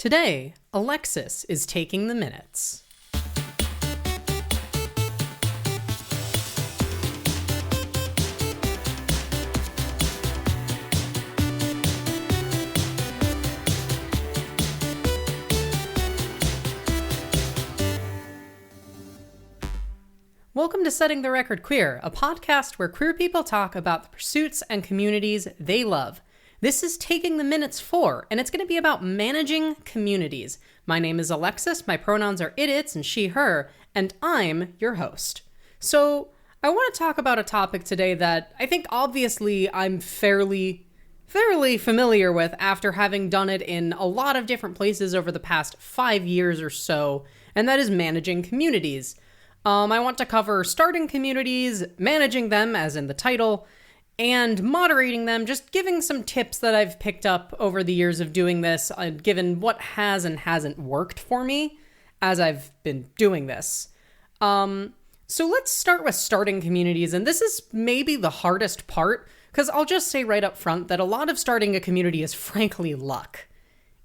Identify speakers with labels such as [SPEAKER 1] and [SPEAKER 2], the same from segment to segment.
[SPEAKER 1] Today, Alexis is taking the minutes. Welcome to Setting the Record Queer, a podcast where queer people talk about the pursuits and communities they love. This is Taking the Minutes 4, and it's going to be about managing communities. My name is Alexis, my pronouns are it, its, and she, her, and I'm your host. So, I want to talk about a topic today that I think obviously I'm fairly familiar with after having done it in a lot of different places over the past 5 years or so, and that is managing communities. I want to cover starting communities, managing them, as in the title, and moderating them, just giving some tips that I've picked up over the years of doing this, given what has and hasn't worked for me as I've been doing this. So let's start with starting communities, and this is maybe the hardest part, because I'll just say right up front that a lot of starting a community is frankly luck.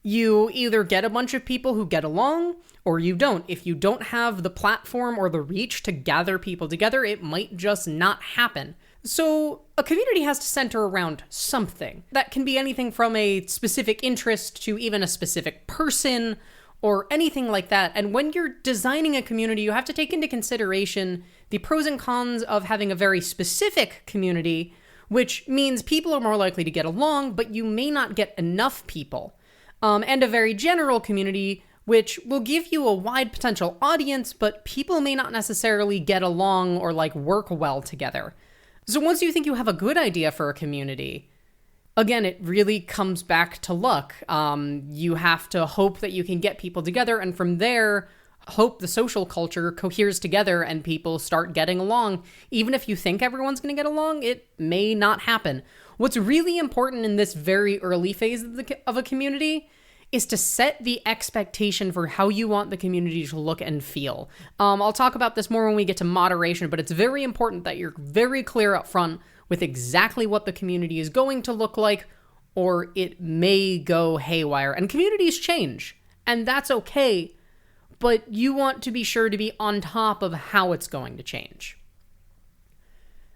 [SPEAKER 1] You either get a bunch of people who get along, or you don't. If you don't have the platform or the reach to gather people together, it might just not happen. So a community has to center around something. That can be anything from a specific interest to even a specific person or anything like that. And when you're designing a community, you have to take into consideration the pros and cons of having a very specific community, which means people are more likely to get along, but you may not get enough people. And a very general community, which will give you a wide potential audience, but people may not necessarily get along or work well together. So once you think you have a good idea for a community, again, it really comes back to luck. You have to hope that you can get people together, and from there, hope the social culture coheres together and people start getting along. Even if you think everyone's going to get along, it may not happen. What's really important in this very early phase of a community is to set the expectation for how you want the community to look and feel. I'll talk about this more when we get to moderation, but it's very important that you're very clear up front with exactly what the community is going to look like, or it may go haywire. And communities change, and that's okay, but you want to be sure to be on top of how it's going to change.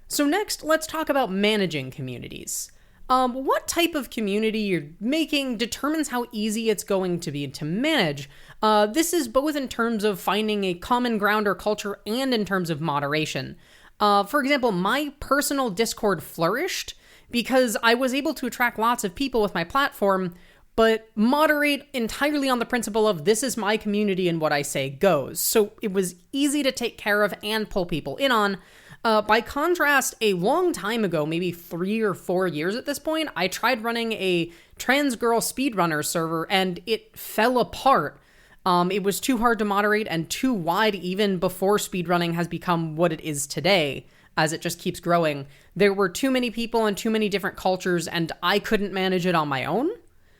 [SPEAKER 1] So next, let's talk about managing communities. What type of community you're making determines how easy it's going to be to manage. This is both in terms of finding a common ground or culture and in terms of moderation. For example, my personal Discord flourished because I was able to attract lots of people with my platform, but moderate entirely on the principle of this is my community and what I say goes. So it was easy to take care of and pull people in on. By contrast, a long time ago, maybe 3 or 4 years at this point, I tried running a trans girl speedrunner server and it fell apart. It was too hard to moderate and too wide even before speedrunning has become what it is today, as it just keeps growing. There were too many people and too many different cultures, and I couldn't manage it on my own.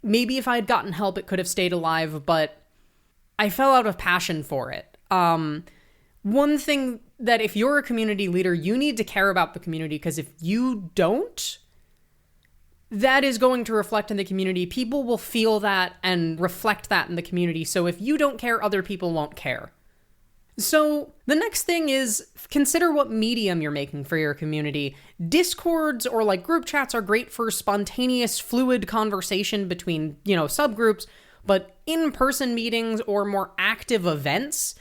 [SPEAKER 1] Maybe if I had gotten help, it could have stayed alive, but I fell out of passion for it. One thing that if you're a community leader, you need to care about the community, because if you don't, that is going to reflect in the community. People will feel that and reflect that in the community. So if you don't care, other people won't care. So the next thing is consider what medium you're making for your community. Discords or group chats are great for spontaneous, fluid conversation between, subgroups, but in-person meetings or more active events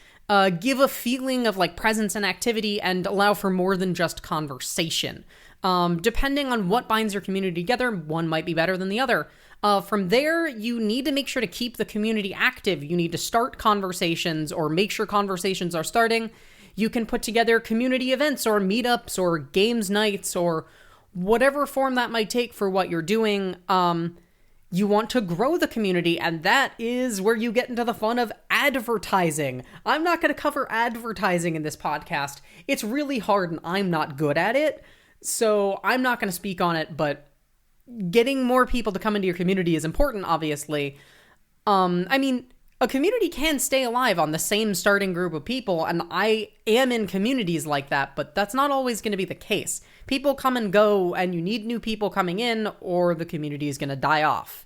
[SPEAKER 1] give a feeling of presence and activity and allow for more than just conversation. Depending on what binds your community together, one might be better than the other. From there, you need to make sure to keep the community active. You need to start conversations or make sure conversations are starting. You can put together community events or meetups or games nights or whatever form that might take for what you're doing. You want to grow the community, and that is where you get into the fun of advertising. I'm not going to cover advertising in this podcast. It's really hard, and I'm not good at it, so I'm not going to speak on it, but getting more people to come into your community is important, obviously. A community can stay alive on the same starting group of people, and I am in communities like that, but that's not always going to be the case. People come and go, and you need new people coming in, or the community is going to die off.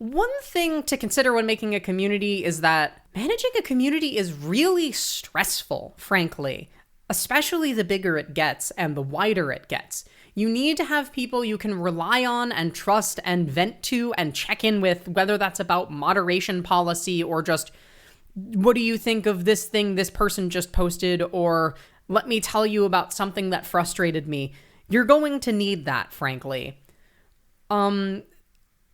[SPEAKER 1] One thing to consider when making a community is that managing a community is really stressful, frankly, especially the bigger it gets and the wider it gets. You need to have people you can rely on and trust and vent to and check in with, whether that's about moderation policy or just, what do you think of this thing this person just posted, or let me tell you about something that frustrated me. You're going to need that, frankly.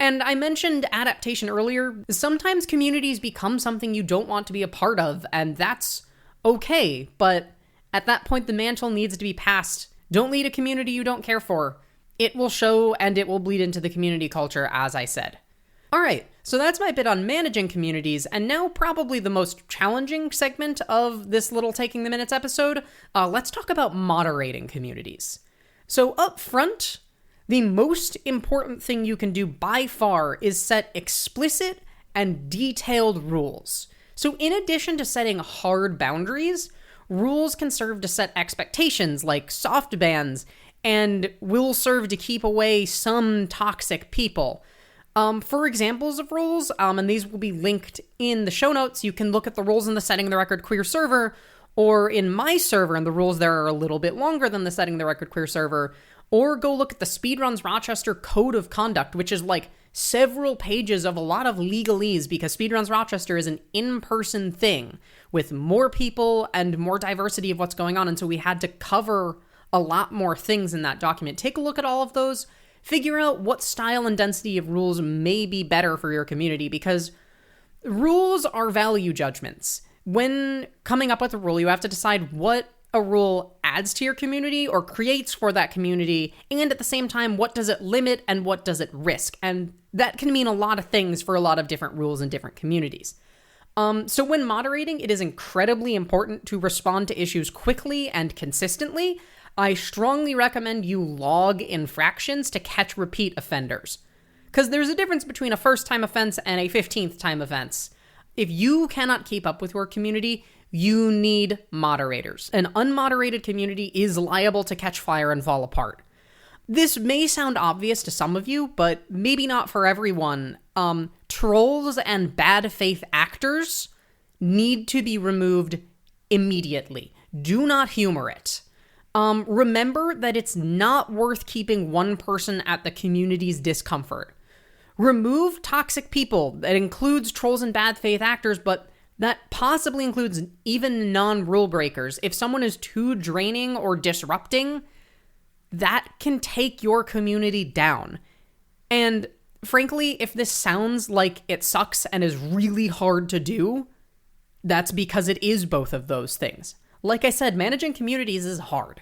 [SPEAKER 1] And I mentioned adaptation earlier. Sometimes communities become something you don't want to be a part of, and that's okay, but at that point the mantle needs to be passed. Don't lead a community you don't care for. It will show and it will bleed into the community culture, as I said. All right, so that's my bit on managing communities, and now probably the most challenging segment of this little Taking the Minutes episode. Let's talk about moderating communities. So up front, the most important thing you can do by far is set explicit and detailed rules. So in addition to setting hard boundaries, rules can serve to set expectations like soft bans and will serve to keep away some toxic people. For examples of rules, and these will be linked in the show notes, you can look at the rules in the Setting the Record Queer server, or in my server, and the rules there are a little bit longer than the Setting the Record Queer server, or go look at the Speedruns Rochester Code of Conduct, which is like several pages of a lot of legalese, because Speedruns Rochester is an in-person thing with more people and more diversity of what's going on, and so we had to cover a lot more things in that document. Take a look at all of those. Figure out what style and density of rules may be better for your community, because rules are value judgments. When coming up with a rule, you have to decide what a rule adds to your community or creates for that community, and at the same time, what does it limit and what does it risk? And that can mean a lot of things for a lot of different rules in different communities. So when moderating, it is incredibly important to respond to issues quickly and consistently. I strongly recommend you log infractions to catch repeat offenders, because there's a difference between a first-time offense and a 15th-time offense. If you cannot keep up with your community, you need moderators. An unmoderated community is liable to catch fire and fall apart. This may sound obvious to some of you, but maybe not for everyone. Trolls and bad faith actors need to be removed immediately. Do not humor it. Remember that it's not worth keeping one person at the community's discomfort. Remove toxic people. That includes trolls and bad faith actors, but that possibly includes even non-rule breakers. If someone is too draining or disrupting, that can take your community down. And frankly, if this sounds like it sucks and is really hard to do, that's because it is both of those things. Like I said, managing communities is hard.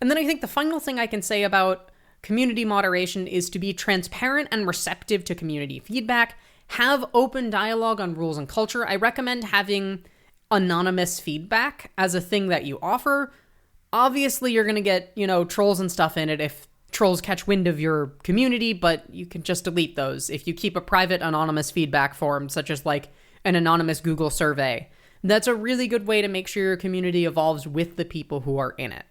[SPEAKER 1] And then I think the final thing I can say about community moderation is to be transparent and receptive to community feedback. Have open dialogue on rules and culture. I recommend having anonymous feedback as a thing that you offer. Obviously, you're going to get, trolls and stuff in it if trolls catch wind of your community, but you can just delete those. If you keep a private anonymous feedback form, such as like an anonymous Google survey, that's a really good way to make sure your community evolves with the people who are in it.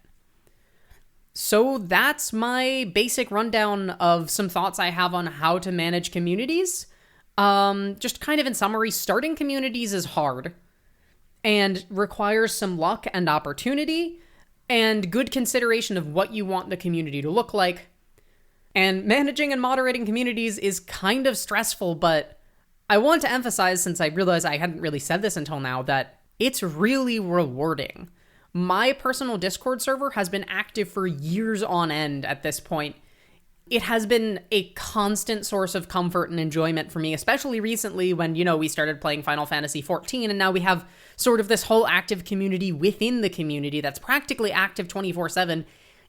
[SPEAKER 1] So that's my basic rundown of some thoughts I have on how to manage communities. Just kind of in summary, starting communities is hard and requires some luck and opportunity and good consideration of what you want the community to look like. And managing and moderating communities is kind of stressful, but I want to emphasize, since I realized I hadn't really said this until now, that it's really rewarding. My personal Discord server has been active for years on end at this point. It has been a constant source of comfort and enjoyment for me, especially recently when, we started playing Final Fantasy XIV, and now we have sort of this whole active community within the community that's practically active 24/7.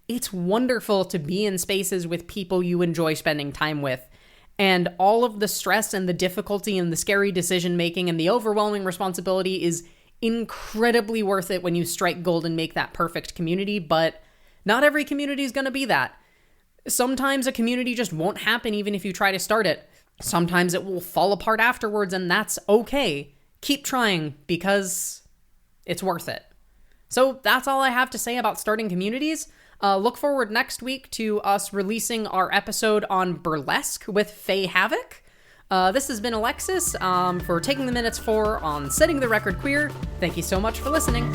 [SPEAKER 1] It's wonderful to be in spaces with people you enjoy spending time with. And all of the stress and the difficulty and the scary decision-making and the overwhelming responsibility is incredibly worth it when you strike gold and make that perfect community, but not every community is going to be that. Sometimes a community just won't happen even if you try to start it. Sometimes it will fall apart afterwards, and that's okay. Keep trying, because it's worth it. So that's all I have to say about starting communities. Look forward next week to us releasing our episode on burlesque with Faye Havoc. This has been Alexis for Taking the Minutes 4 on Setting the Record Queer. Thank you so much for listening.